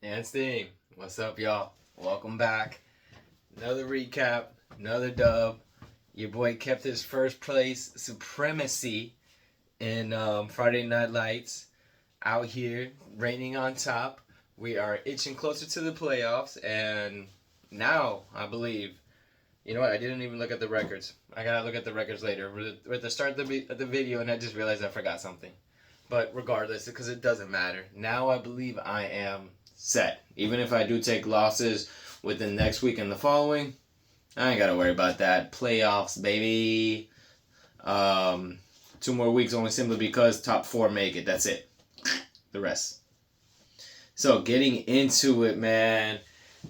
And Steam, what's up, y'all? Welcome back. Another recap, another dub. Your boy kept his first place supremacy in Friday Night Lights. Out here, reigning on top. We are itching closer to the playoffs, and now I believe. You know what? I didn't even look at the records. I gotta look at the records later. We're at the start of the video, and I just realized I forgot something. But regardless, because it doesn't matter. Now I believe I am set. Even if I do take losses within next week and the following, I ain't gotta worry about that. Playoffs, baby. 2 more weeks only simply because top 4 make it. That's it. The rest. So getting into it, man.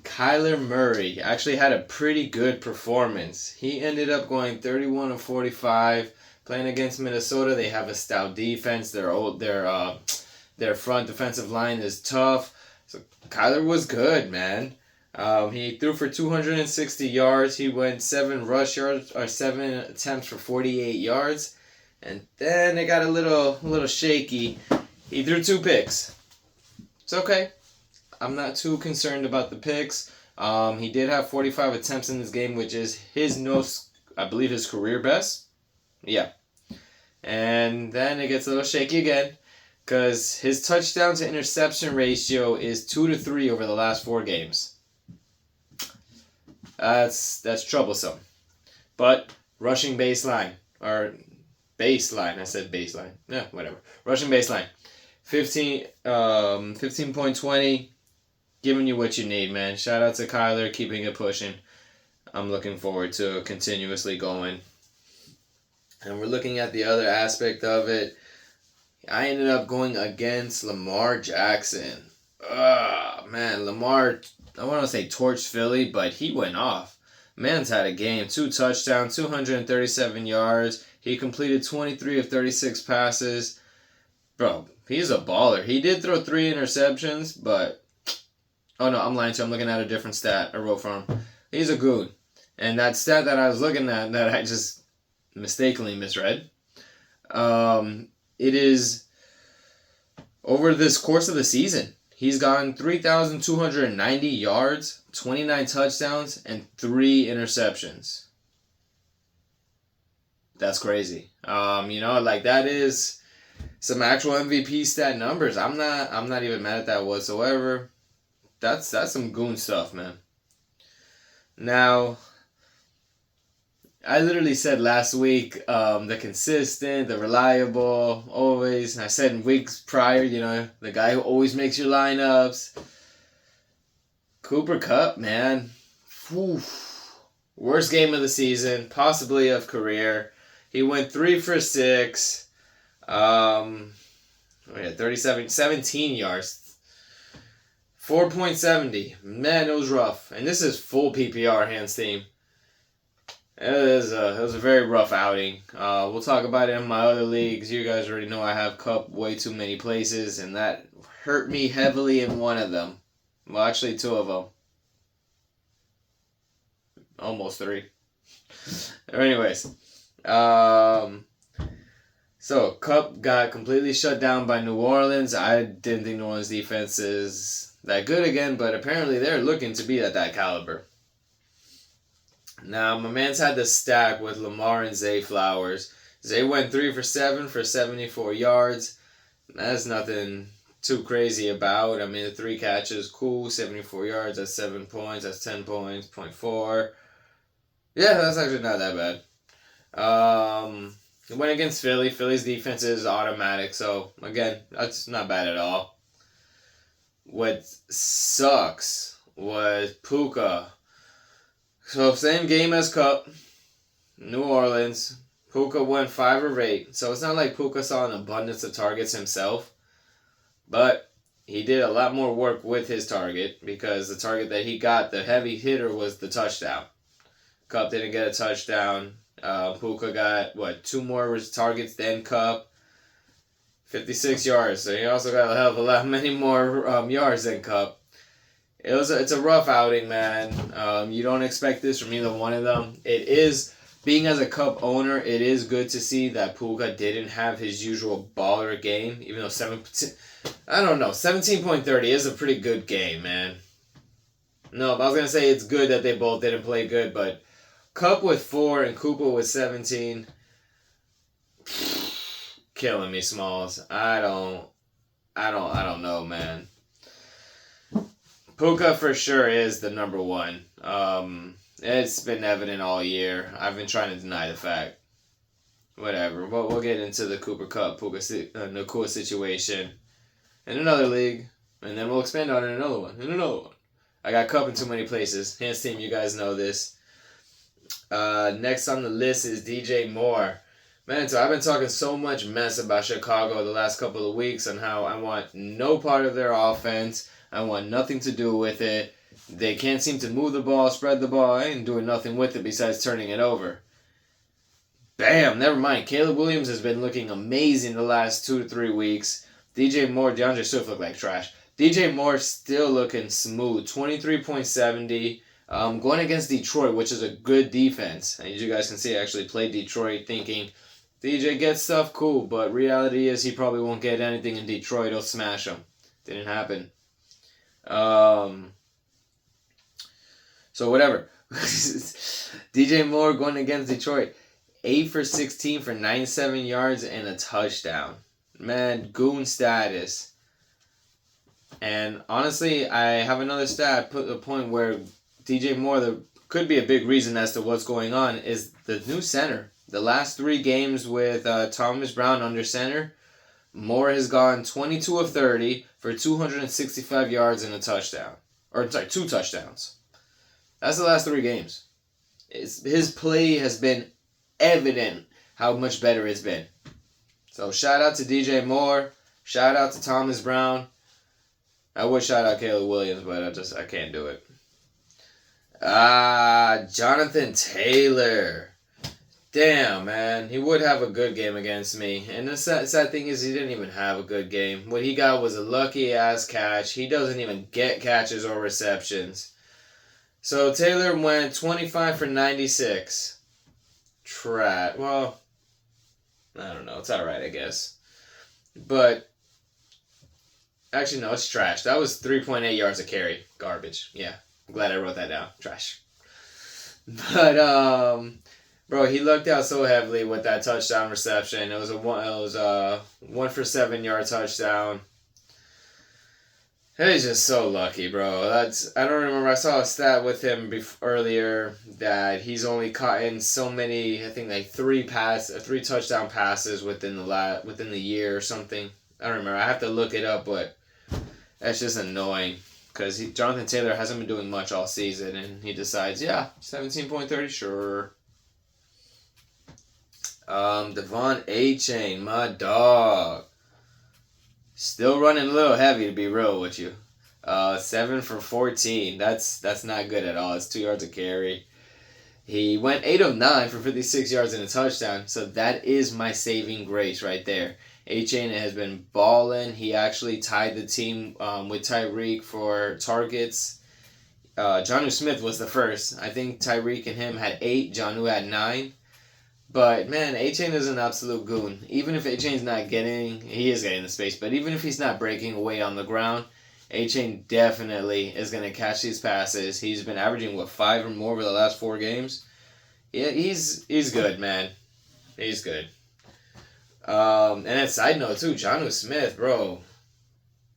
Kyler Murray actually had a pretty good performance. He ended up going 31 of 45. Playing against Minnesota, they have a stout defense. Their front defensive line is tough. So Kyler was good, man. He threw for 260 yards. He went 7 rush yards or 7 attempts for 48 yards, and then it got a little shaky. He threw 2 picks. It's okay. I'm not too concerned about the picks. He did have 45 attempts in this game, which is I believe his career best. Yeah. And then it gets a little shaky again because his touchdown to interception ratio is 2 to 3 over the last 4 games. That's troublesome. But rushing baseline, I said baseline. Yeah, whatever. Rushing baseline. 15.20, giving you what you need, man. Shout out to Kyler, keeping it pushing. I'm looking forward to continuously going. And we're looking at the other aspect of it. I ended up going against Lamar Jackson. Man, Lamar, I want to say torched Philly, but he went off. Man's had a game. 2 touchdowns, 237 yards. He completed 23 of 36 passes. Bro, he's a baller. He did throw 3 interceptions, but... Oh, no, I'm lying to you. I'm looking at a different stat I wrote for him. He's a goon. And that stat that I was looking at that I just mistakenly misread, it is over this course of the season. He's gotten 3,290 yards, 29 touchdowns, and 3 interceptions. That's crazy. That is some actual MVP stat numbers. I'm not even mad at that whatsoever. That's some goon stuff, man. Now, I literally said last week, the consistent, the reliable, always. I said in weeks prior, the guy who always makes your lineups. Cooper Kupp, man. Whew. Worst game of the season, possibly of career. He went 3 for 6. 17 yards. 4.70. Man, it was rough. And this is full PPR, hands team. It was a very rough outing. We'll talk about it in my other leagues. You guys already know I have Kupp way too many places, and that hurt me heavily in one of them. Well, actually 2 of them. Almost 3. Anyways, so Kupp got completely shut down by New Orleans. I didn't think New Orleans defense is that good again, but apparently they're looking to be at that caliber. Now, my man's had the stack with Lamar and Zay Flowers. Zay went 3 for 7 for 74 yards. That's nothing too crazy about. I mean, the 3 catches, cool. 74 yards, that's 7 points. That's 10 points, 0.4. Yeah, that's actually not that bad. It went against Philly. Philly's defense is automatic, so, again, that's not bad at all. What sucks was Puka. So, same game as Kupp, New Orleans. Puka went 5 of 8. So, it's not like Puka saw an abundance of targets himself. But he did a lot more work with his target because the target that he got, the heavy hitter, was the touchdown. Kupp didn't get a touchdown. Puka got, 2 more targets than Kupp. 56 yards. So, he also got a hell of a lot many more yards than Kupp. It's a rough outing, man. You don't expect this from either one of them. It is being as a Cub owner, it is good to see that Puka didn't have his usual baller game, even though 17.30 is a pretty good game, man. No, I was going to say it's good that they both didn't play good, but Cup with 4 and Cooper with 17, killing me, Smalls. I don't know, man. Puka for sure is the number one. It's been evident all year. I've been trying to deny the fact. Whatever. We'll get into the Cooper Cup, Puka Nakua situation in another league, and then we'll expand on it in another one. I got Cup in too many places. Hands team, you guys know this. Next on the list is DJ Moore. Man, so I've been talking so much mess about Chicago the last couple of weeks on how I want no part of their offense. I want nothing to do with it. They can't seem to move the ball, spread the ball. I ain't doing nothing with it besides turning it over. Bam, never mind. Caleb Williams has been looking amazing the last 2 to 3 weeks. DJ Moore, DeAndre Swift looked like trash. DJ Moore still looking smooth. 23.70. Going against Detroit, which is a good defense. And as you guys can see, I actually played Detroit thinking DJ gets stuff, cool. But reality is he probably won't get anything in Detroit. He'll smash them. Didn't happen. So whatever. DJ Moore going against Detroit. 8 for 16 for 97 yards and a touchdown. Man, goon status. And honestly, I have another stat put the point where DJ Moore, there could be a big reason as to what's going on, is the new center. The last 3 games with Thomas Brown under center, Moore has gone 22 of 30 for 265 yards and a touchdown. Or, sorry, 2 touchdowns. That's the last 3 games. His play has been evident how much better it's been. So shout out to DJ Moore. Shout out to Thomas Brown. I would shout out Caleb Williams, but I can't do it. Jonathan Taylor. Damn, man. He would have a good game against me. And the sad thing is he didn't even have a good game. What he got was a lucky-ass catch. He doesn't even get catches or receptions. So Taylor went 25 for 96. Well, I don't know. It's alright, I guess. But, actually, no, it's trash. That was 3.8 yards a carry. Garbage. Yeah. I'm glad I wrote that down. Trash. But, bro, he lucked out so heavily with that touchdown reception. It was a 1 for 7 yard touchdown. He's just so lucky, bro. I don't remember. I saw a stat with him earlier that he's only caught in so many. I think like 3 touchdown passes within the year or something. I don't remember. I have to look it up, but that's just annoying because Jonathan Taylor hasn't been doing much all season, and he decides, 17.30, sure. Devon Achane, my dog. Still running a little heavy, to be real with you. 7 for 14. That's not good at all. It's 2 yards a carry. He went 8 of 9 for 56 yards and a touchdown. So that is my saving grace right there. Achane has been balling. He actually tied the team with Tyreek for targets. Jonnu Smith was the first. I think Tyreek and him had 8. Jonnu had 9. But, man, Achane is an absolute goon. Even if Achane's not he is getting the space, but even if he's not breaking away on the ground, Achane definitely is going to catch these passes. He's been averaging, 5 or more over the last 4 games? Yeah, he's good, man. He's good. And a side note, too, Jonnu Smith, bro.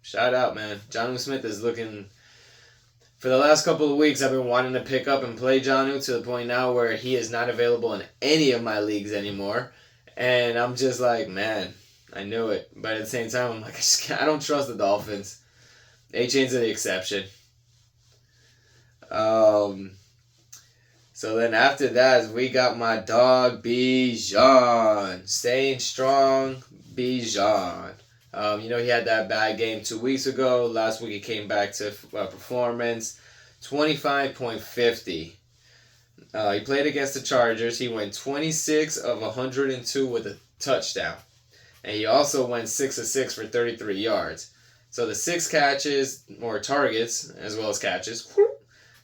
Shout out, man. Jonnu Smith is looking... For the last couple of weeks, I've been wanting to pick up and play Jonnu to the point now where he is not available in any of my leagues anymore. And I'm just like, man, I knew it. But at the same time, I'm like, I don't trust the Dolphins. Achane's the exception. So then after that, we got my dog, Bijan. Staying strong, Bijan. He had that bad game 2 weeks ago. Last week he came back to performance. 25.50. He played against the Chargers. He went 26 of 102 with a touchdown. And he also went 6 of 6 for 33 yards. So the 6 catches, or targets, as well as catches.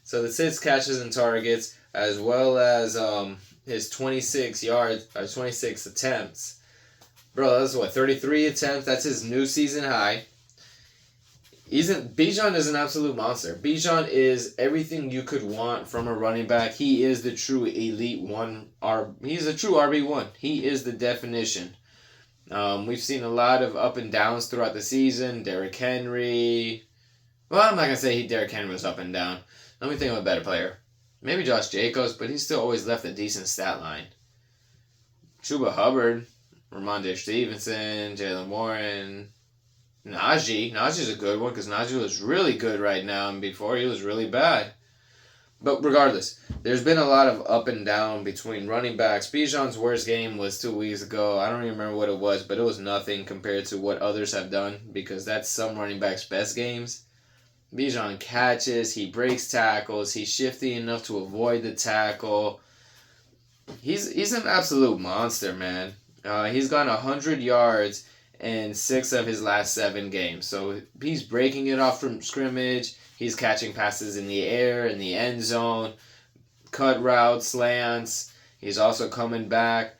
So the 6 catches and targets, as well as his 26 yards, 26 attempts. Bro, that's what, 33 attempts? That's his new season high. Bijan is an absolute monster. Bijan is everything you could want from a running back. He is the true elite one. He's a true RB1. He is the definition. We've seen a lot of up and downs throughout the season. Derrick Henry. Well, I'm not going to say Derrick Henry was up and down. Let me think of a better player. Maybe Josh Jacobs, but he still always left a decent stat line. Chuba Hubbard, Ramondre Stevenson, Jalen Warren, Najee. Najee's a good one because Najee was really good right now, and before he was really bad. But regardless, there's been a lot of up and down between running backs. Bijan's worst game was 2 weeks ago. I don't even remember what it was, but it was nothing compared to what others have done because that's some running backs' best games. Bijan catches, he breaks tackles, he's shifty enough to avoid the tackle. He's an absolute monster, man. He's gone 100 yards in 6 of his last 7 games. So he's breaking it off from scrimmage. He's catching passes in the air, in the end zone, cut routes, slants. He's also coming back.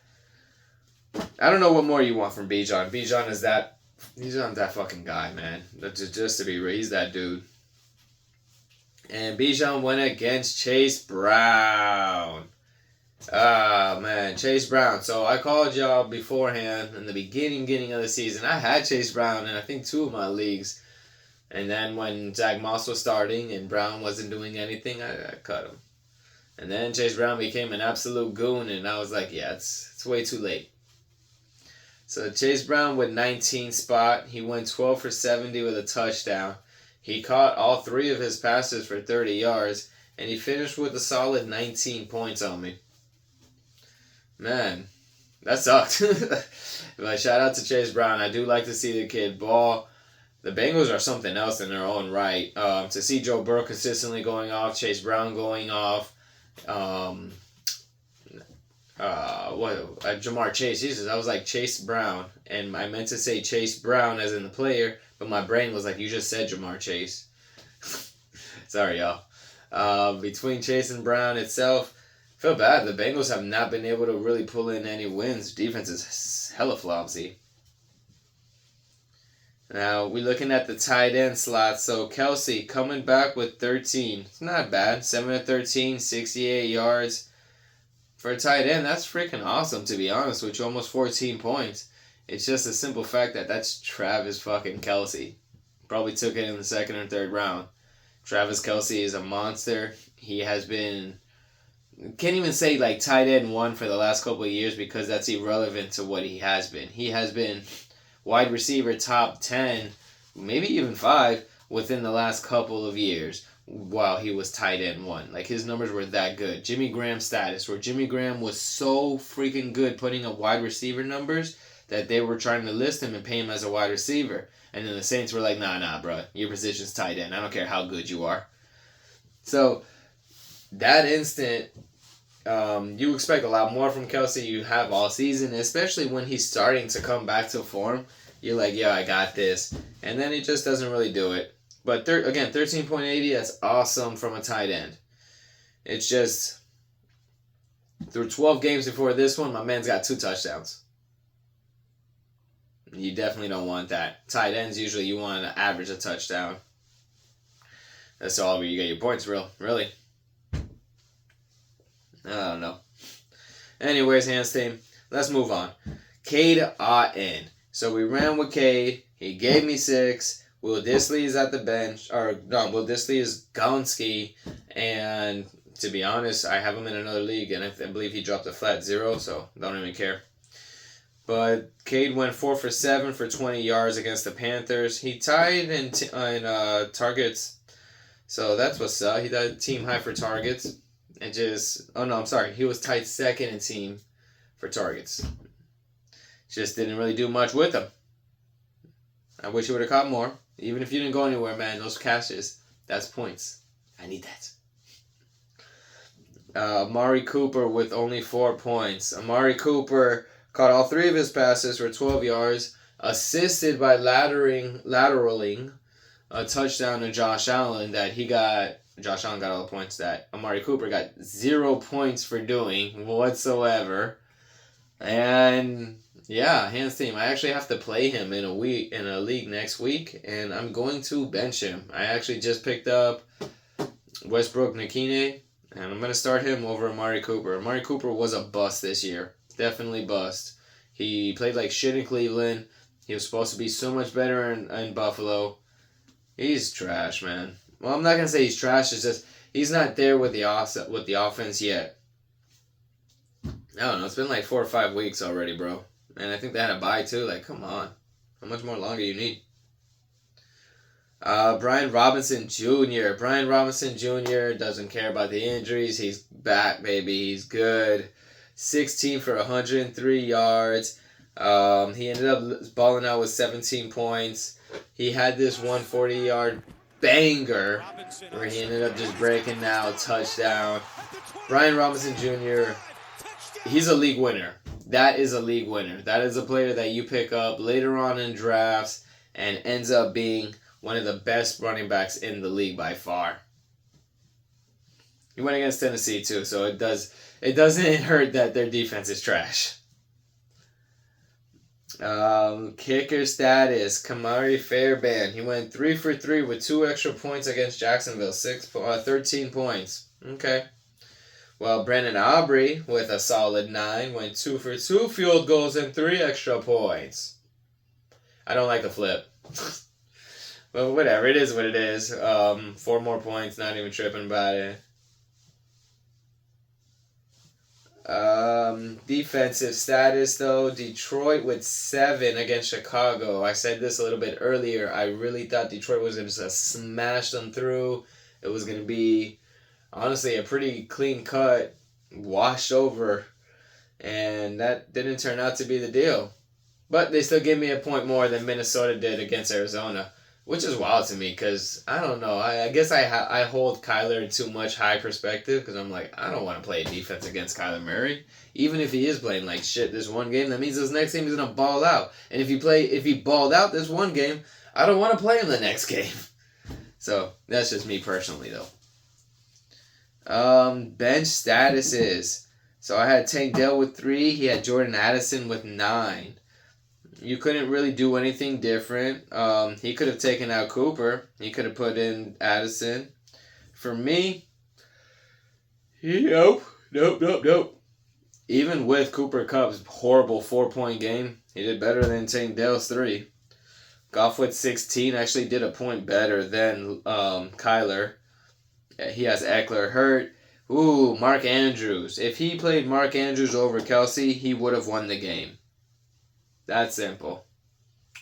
I don't know what more you want from Bijan. Bijan is that. He's not that fucking guy, man. Just to be real, he's that dude. And Bijan went against Chase Brown. Ah, man, Chase Brown. So I called y'all beforehand in the beginning of the season. I had Chase Brown in I think 2 of my leagues. And then when Zach Moss was starting and Brown wasn't doing anything, I cut him. And then Chase Brown became an absolute goon, and I was like, yeah, it's way too late. So Chase Brown with 19 spot. He went 12 for 70 with a touchdown. He caught all 3 of his passes for 30 yards, and he finished with a solid 19 points on me. Man, that sucked. But shout out to Chase Brown. I do like to see the kid ball. The Bengals are something else in their own right. To see Joe Burrow consistently going off, Chase Brown going off, Jamar Chase. Jesus, I was like Chase Brown, and I meant to say Chase Brown as in the player, but my brain was like, you just said Jamar Chase. Sorry, y'all. Between Chase and Brown itself, I feel bad. The Bengals have not been able to really pull in any wins. Defense is hella flopsy. Now, we're looking at the tight end slot. So, Kelsey coming back with 13. It's not bad. 7 of 13, 68 yards. For a tight end, that's freaking awesome, to be honest with you. Almost 14 points. It's just a simple fact that that's Travis fucking Kelsey. Probably took it in the 2nd or 3rd round. Travis Kelsey is a monster. He has been... Can't even say like tight end 1 for the last couple of years because that's irrelevant to what he has been. He has been wide receiver top 10, maybe even 5, within the last couple of years while he was tight end 1. Like, his numbers were that good. Jimmy Graham status, where Jimmy Graham was so freaking good putting up wide receiver numbers that they were trying to list him and pay him as a wide receiver. And then the Saints were like, nah, bro. Your position's tight end. I don't care how good you are. So, that instant, you expect a lot more from Kelsey. You have all season, especially when he's starting to come back to form. You're like, yo, I got this. And then he just doesn't really do it. But again, 13.80, that's awesome from a tight end. It's just, through 12 games before this one, my man's got 2 touchdowns. You definitely don't want that. Tight ends, usually you want to average a touchdown. That's all where you get your points, really. I don't know. Anyways, hands team, let's move on. Cade Otton. So we ran with Cade. He gave me 6. Will Dissly is at the bench. Will Dissly is Gonski. And to be honest, I have him in another league, and I believe he dropped a flat 0, so don't even care. But Cade went 4 for 7 for 20 yards against the Panthers. He tied in targets. So that's what's up. He tied team high for targets. And he was tied 2nd in team for targets. Just didn't really do much with them. I wish he would have caught more. Even if you didn't go anywhere, man, those catches, that's points. I need that. Amari Cooper with only 4 points. Amari Cooper caught all 3 of his passes for 12 yards, assisted by lateraling a touchdown to Josh Allen that he got Josh Allen got all the points that Amari Cooper got 0 points for doing whatsoever. And yeah, hands team. I actually have to play him in a league next week, and I'm going to bench him. I actually just picked up Westbrook Nakine, and I'm gonna start him over Amari Cooper. Amari Cooper was a bust this year, definitely bust. He played like shit in Cleveland. He was supposed to be so much better in Buffalo. He's trash, man. Well, I'm not gonna say he's trash. It's just he's not there with the offense yet. I don't know. It's been like 4 or 5 weeks already, bro. And I think they had a bye too. Like, come on. How much more longer you need? Brian Robinson Jr. Brian Robinson Jr. doesn't care about the injuries. He's back, baby. He's good. 16 for 103 yards. He ended up balling out with 17 points. He had this 140-yard banger where he ended up just breaking out, touchdown. Brian Robinson Jr., he's a league winner. That is a league winner. That is a player that you pick up later on in drafts and ends up being one of the best running backs in the league by far. He went against Tennessee too, so it doesn't hurt that their defense is trash. Kicker status, Kamari Fairbairn. He went 3 for 3 with 2 extra points against Jacksonville. 13 points. Okay. Well, Brandon Aubrey with a solid 9 went 2 for 2 field goals and 3 extra points. I don't like the flip. But whatever, it is what it is. 4 more points, not even tripping about it. Defensive status though, Detroit with 7 against Chicago. I said this a little bit earlier. I really thought Detroit was going to smash them through. It was going to be, honestly, a pretty clean cut, washed over. And that didn't turn out to be the deal. But they still gave me a point more than Minnesota did against Arizona. Which is wild to me because, I don't know, I guess I hold Kyler in too much high perspective because I'm like, I don't want to play defense against Kyler Murray. Even if he is playing like shit this one game, that means this next game he's going to ball out. And if he balled out this one game, I don't want to play him the next game. So, that's just me personally though. Bench statuses. So I had Tank Dell with 3. He had Jordan Addison with 9. You couldn't really do anything different. He could have taken out Cooper. He could have put in Addison. For me, nope. Even with Cooper Kupp's horrible 4-point game, he did better than Tank Dell's 3. Goff with 16 actually did a point better than Kyler. He has Eckler hurt. Ooh, Mark Andrews. If he played Mark Andrews over Kelsey, he would have won the game. That's simple.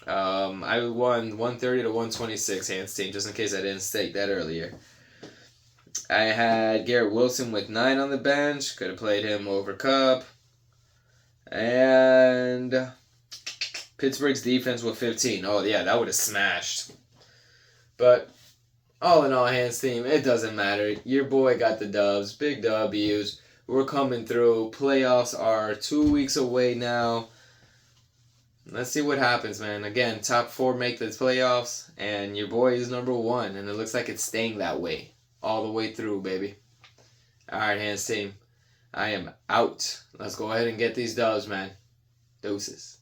I won 130 to 126 hands team, just in case I didn't state that earlier. I had Garrett Wilson with 9 on the bench. Could have played him over Kupp. And Pittsburgh's defense with 15. Oh, yeah, that would have smashed. But all in all, hands team, it doesn't matter. Your boy got the dubs. Big W's. We're coming through. Playoffs are 2 weeks away now. Let's see what happens, man. Again, top 4 make the playoffs, and your boy is number 1, and it looks like it's staying that way all the way through, baby. All right, hands team. I am out. Let's go ahead and get these dubs, man. Deuces.